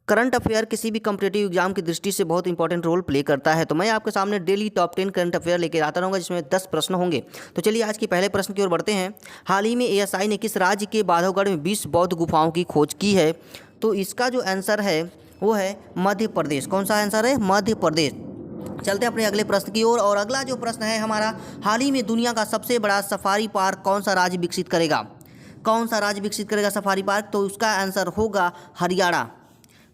Current affair किसी भी competitive exam की दृष्टि से बहुत इंपॉर्टेंट रोल प्ले करता है। तो मैं आपके सामने डेली टॉप 10 करंट अफेयर लेकर आता रहूँगा, जिसमें 10 प्रश्न होंगे। तो चलिए आज के पहले प्रश्न की ओर बढ़ते हैं। हाल ही में एएसआई ने किस राज्य के बांधवगढ़ में 20 बौद्ध गुफाओं की खोज की है? तो इसका जो आंसर है वो है मध्य प्रदेश। कौन सा आंसर है? मध्य प्रदेश। चलते हैं अपने अगले प्रश्न की ओर। और अगला जो प्रश्न है हमारा, हाल ही में दुनिया का सबसे बड़ा सफारी पार्क कौन सा राज्य विकसित करेगा? कौन सा राज्य विकसित करेगा सफारी पार्क? तो उसका आंसर होगा हरियाणा।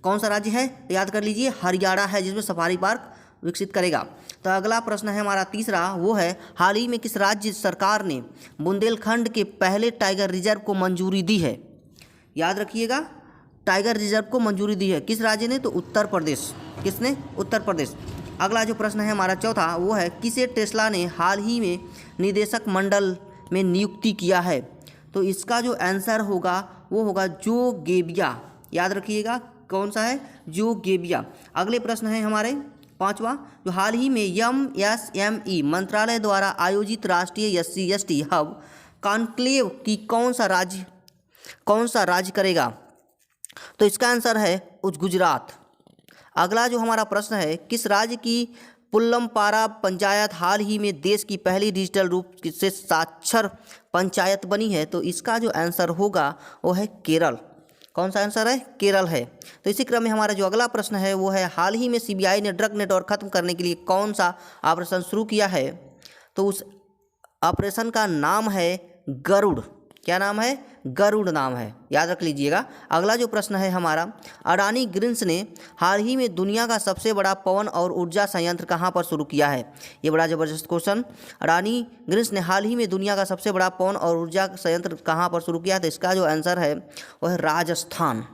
कौन सा राज्य है? याद कर लीजिए, हरियाणा है जिसमें सफारी पार्क विकसित करेगा। तो अगला प्रश्न है हमारा तीसरा, वो है हाल ही में किस राज्य सरकार ने बुंदेलखंड के पहले टाइगर रिजर्व को मंजूरी दी है? याद रखिएगा, टाइगर रिजर्व को मंजूरी दी है किस राज्य ने? तो उत्तर प्रदेश। किसने? उत्तर प्रदेश। अगला जो प्रश्न है हमारा चौथा, वो है किसे टेस्ला ने हाल ही में निदेशक मंडल में नियुक्ति किया है? तो इसका जो आंसर होगा वो होगा जो गेबिया। याद रखिएगा, कौन सा है? Joe Gebbia. अगले प्रश्न है हमारे पांचवा, जो हाल ही में एमएसएमई मंत्रालय द्वारा आयोजित राष्ट्रीय SC/ST हब कॉन्क्लेव की कौन सा राज्य करेगा? तो इसका आंसर है गुजरात। अगला जो हमारा प्रश्न है, किस राज्य की पुल्लमपारा पंचायत हाल ही में देश की पहली डिजिटल रूप से साक्षर पंचायत बनी है? तो इसका जो आंसर होगा वो है केरल। कौन सा आंसर है? केरल है। तो इसी क्रम में हमारा जो अगला प्रश्न है वो है हाल ही में CBI ने ड्रग नेटवर्क खत्म करने के लिए कौन सा ऑपरेशन शुरू किया है? तो उस ऑपरेशन का नाम है गरुड़। क्या नाम है? गरुड़ नाम है, याद रख लीजिएगा। अगला जो प्रश्न है हमारा, अडानी ग्रीन्स ने हाल ही में दुनिया का सबसे बड़ा पवन और ऊर्जा संयंत्र कहाँ पर शुरू किया है? ये बड़ा ज़बरदस्त क्वेश्चन। अडानी ग्रीन्स ने हाल ही में दुनिया का सबसे बड़ा पवन और ऊर्जा संयंत्र कहाँ पर शुरू किया है? तो इसका जो आंसर है वह है राजस्थान।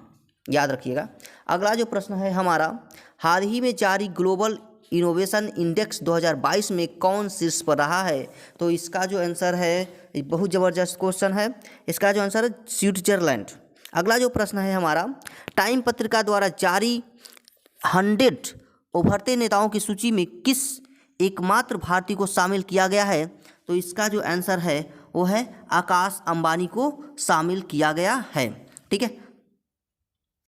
याद रखिएगा। अगला जो प्रश्न है हमारा, हाल ही में जारी ग्लोबल इनोवेशन इंडेक्स 2022 में कौन शीर्ष पर रहा है? तो इसका जो आंसर है, बहुत ज़बरदस्त क्वेश्चन है, इसका जो आंसर है स्विट्जरलैंड। अगला जो प्रश्न है हमारा, टाइम पत्रिका द्वारा जारी 100 उभरते नेताओं की सूची में किस एकमात्र भारतीय को शामिल किया गया है? तो इसका जो आंसर है वो है आकाश अंबानी को शामिल किया गया है। ठीक है।